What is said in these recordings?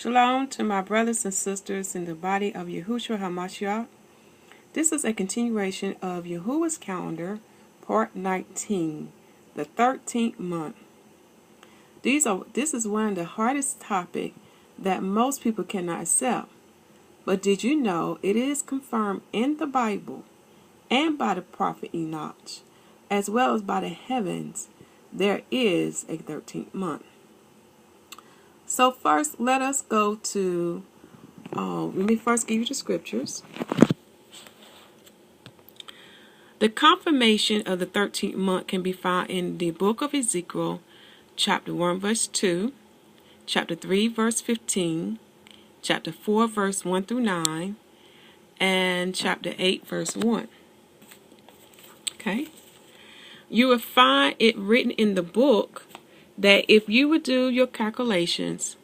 Shalom to my brothers and sisters in the body of YAHUWAH. This is a continuation of Yahuwah's calendar, part 19, the 13th month. This is one of the hardest topics that most people cannot accept. But did you know it is confirmed in the Bible and by the prophet Enoch, as well as by the heavens, there is a 13th month. So first, let us go to, let me first give you the scriptures. The confirmation of the 13th month can be found in the book of Ezekiel, chapter 1, verse 2, chapter 3, verse 15, chapter 4, verse 1 through 9, and chapter 8, verse 1. Okay? You will find it written in the book that if you would do your calculations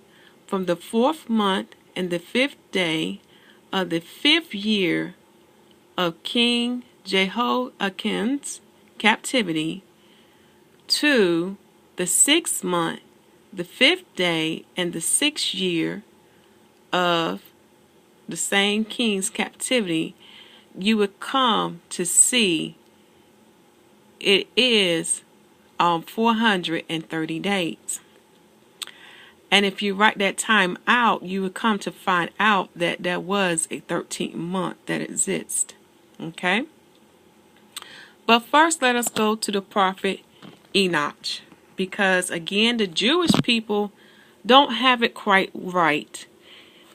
from the 4th month and the 5th day of the 5th year of King Jehoiakins' captivity to the 6th month, the 5th day, and the 6th year of the same king's captivity, you would come to see it is 430 days. And if you write that time out, you would come to find out that there was a 13th month that exists. Okay? But first, let us go to the prophet Enoch. Because, again, the Jewish people don't have it quite right.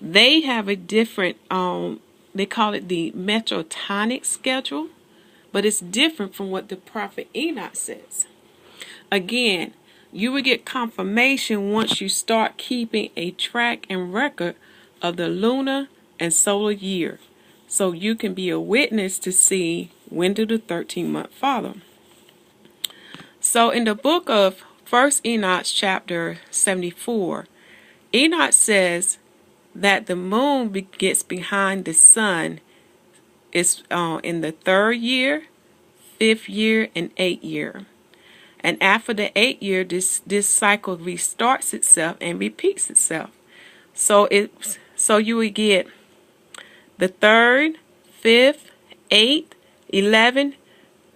They have a different, they call it the metrotonic schedule. But it's different from what the prophet Enoch says. Again, you will get confirmation once you start keeping a track and record of the lunar and solar year. So you can be a witness to see when do the 13th month follow. So in the book of 1 Enoch chapter 74, Enoch says that the moon gets behind the sun is in the 3rd year, 5th year, and 8th year. And after the 8th year, this cycle restarts itself and repeats itself. So you would get the 3rd, 5th, 8th, 11th,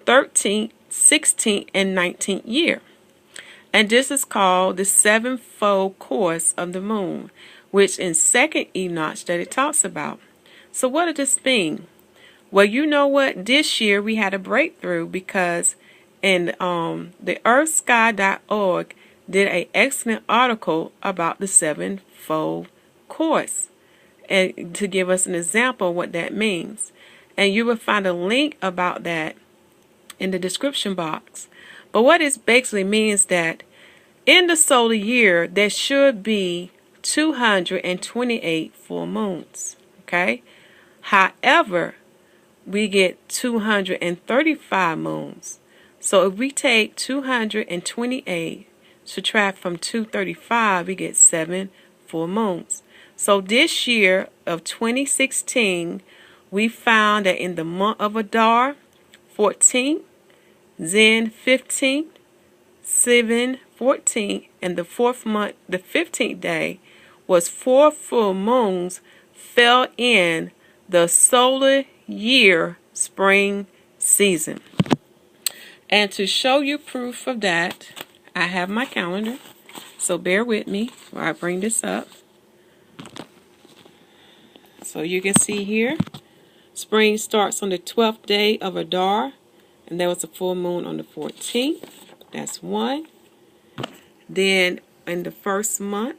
13th, 16th, and 19th year. And this is called the sevenfold course of the moon, which in 2nd Enoch that it talks about. So what does this mean? Well, you know what? This year we had a breakthrough because in the earthsky.org did an excellent article about the sevenfold course and to give us an example of what that means. And you will find a link about that in the description box. But what it basically means that in the solar year there should be 228 full moons. Okay? However, we get 235 moons. So if we take 228, subtract from 235, we get 7 full moons. So this year of 2016, we found that in the month of Adar, 14, Zen 15, Sivan 14, and the 4th month, the 15th day, was 4 full moons fell in the solar year spring season. And to show you proof of that, I have my calendar. So bear with me while I bring this up. So you can see here, spring starts on the 12th day of Adar, and there was a full moon on the 14th. That's one. Then in the 1st month,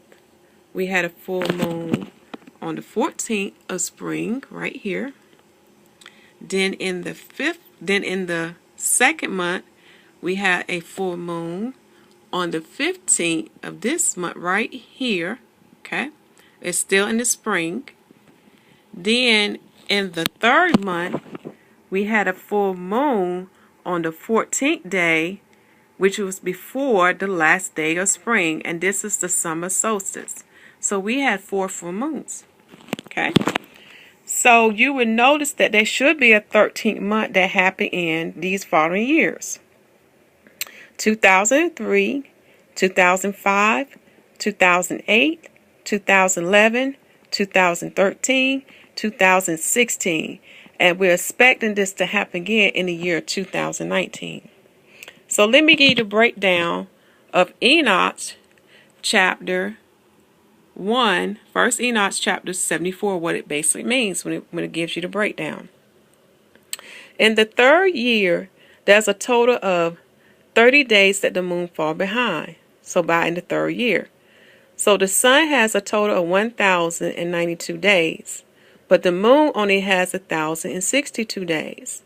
we had a full moon on the 14th of spring, right here. Then in the 2nd month, we had a full moon on the 15th of this month right here. Okay, it's still in the spring. Then in the 3rd month, we had a full moon on the 14th day, which was before the last day of spring, and this is the summer solstice. So we had 4 full moons. Okay. So you would notice that there should be a 13th month that happened in these following years. 2003, 2005, 2008, 2011, 2013, 2016. And we're expecting this to happen again in the year 2019. So let me give you the breakdown of Enoch chapter 1, first Enoch chapter 74, what it basically means when it gives you the breakdown. In the third year, there's a total of 30 days that the moon fall behind. So in the third year. So the sun has a total of 1,092 days, but the moon only has 1,062 days.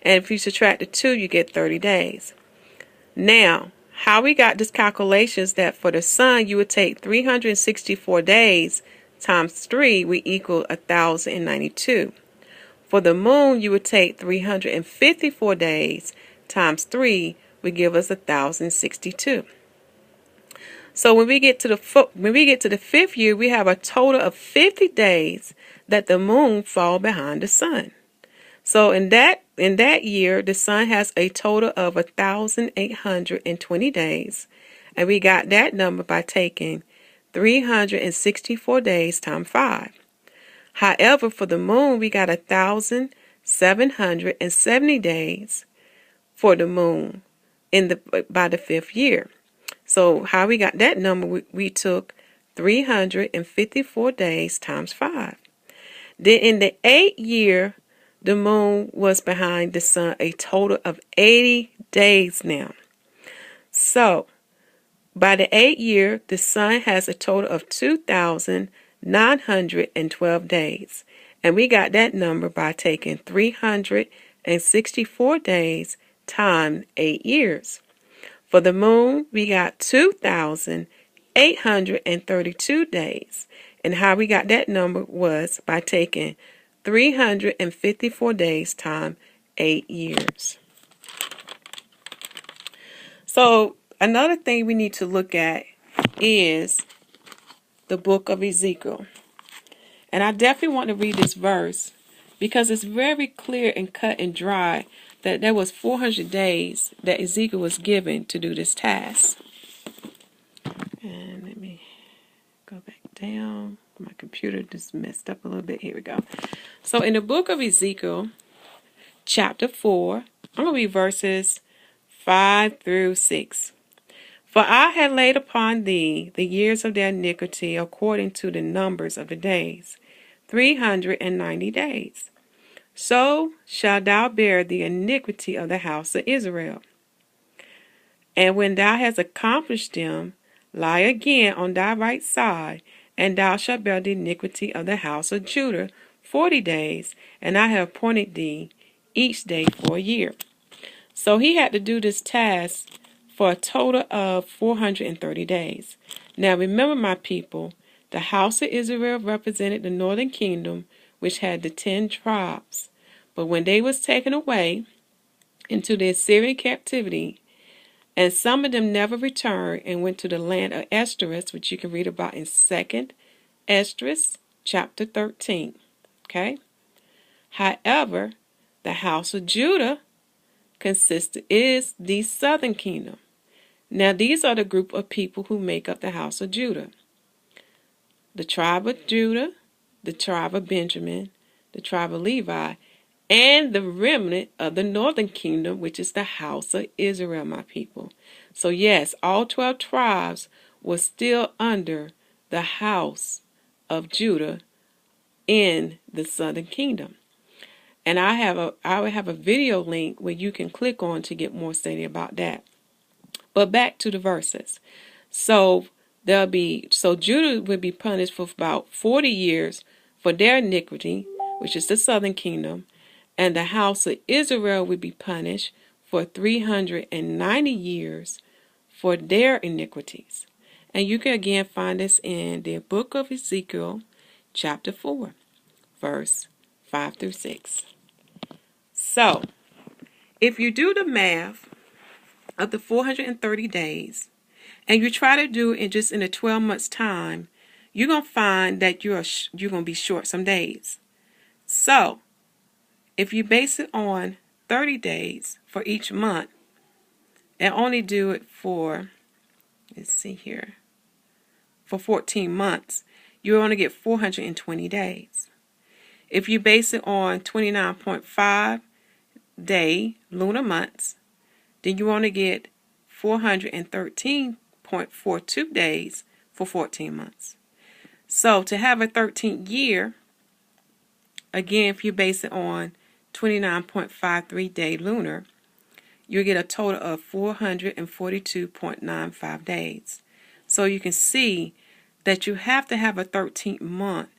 And if you subtract the 2, you get 30 days. Now, how we got this calculation is that for the sun, you would take 364 days times 3, we equal 1,092. For the moon, you would take 354 days times 3, would give us 1,062. So when we get to the fifth year, we have a total of 50 days that the moon fall behind the sun. So in that year, the sun has a total of 1,820 days, and we got that number by taking 364 days times 5. However, for the moon, we got 1,770 days for the moon by the fifth year. So how we got that number, we took 354 days times 5. Then in the 8th year, the moon was behind the sun a total of 80 days now. So by the 8th year, the sun has a total of 2,912 days. And we got that number by taking 364 days times 8 years. For the moon, we got 2,832 days. And how we got that number was by taking 354 days times 8 years. So another thing we need to look at is the book of Ezekiel. And I definitely want to read this verse because it's very clear and cut and dry that there was 400 days that Ezekiel was given to do this task. And let me go back down. My computer just messed up a little bit. Here we go. So in the book of Ezekiel, chapter 4, I'm going to read verses 5 through 6. For I had laid upon thee the years of their iniquity according to the numbers of the days, 390 days. So shalt thou bear the iniquity of the house of Israel. And when thou hast accomplished them, lie again on thy right side, and thou shalt bear the iniquity of the house of Judah 40 days, and I have appointed thee each day for a year. So he had to do this task for a total of 430 days. Now remember, my people, the house of Israel represented the northern kingdom, which had the 10 tribes. But when they was taken away into the Assyrian captivity, and some of them never returned and went to the land of Esdras, which you can read about in 2nd Esdras chapter 13. Okay? However, the house of Judah is the southern kingdom. Now these are the group of people who make up the house of Judah. The tribe of Judah, the tribe of Benjamin, the tribe of Levi, and the remnant of the northern kingdom, which is the house of Israel, my people. So yes, all 12 tribes were still under the house of Judah in the southern kingdom. And I will have a video link where you can click on to get more study about that. But back to the verses. So Judah would be punished for about 40 years for their iniquity, which is the southern kingdom, and the house of Israel would be punished for 390 years for their iniquities. And you can again find this in the book of Ezekiel, chapter 4, verse 5 through 6. So, if you do the math of the 430 days, and you try to do it in a 12 months time, you're going to find that you're going to be short some days. So, if you base it on 30 days for each month, and only do it for, let's see here, for 14 months, you only get 420 days. If you base it on 29.5 day lunar months, then you only get 413.42 days for 14 months. So to have a 13th year, again, if you base it on 29.53 day lunar, you get a total of 442.95 days. So you can see that you have to have a 13th month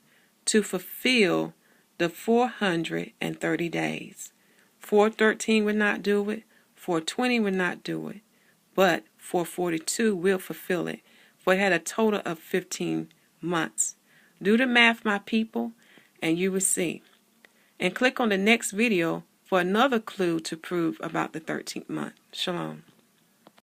to fulfill the 430 days. 413 would not do it, 420 would not do it, but 442 will fulfill it, for it had a total of 15 months. Do the math, my people, and you will see. And click on the next video for another clue to prove about the 13th month. Shalom.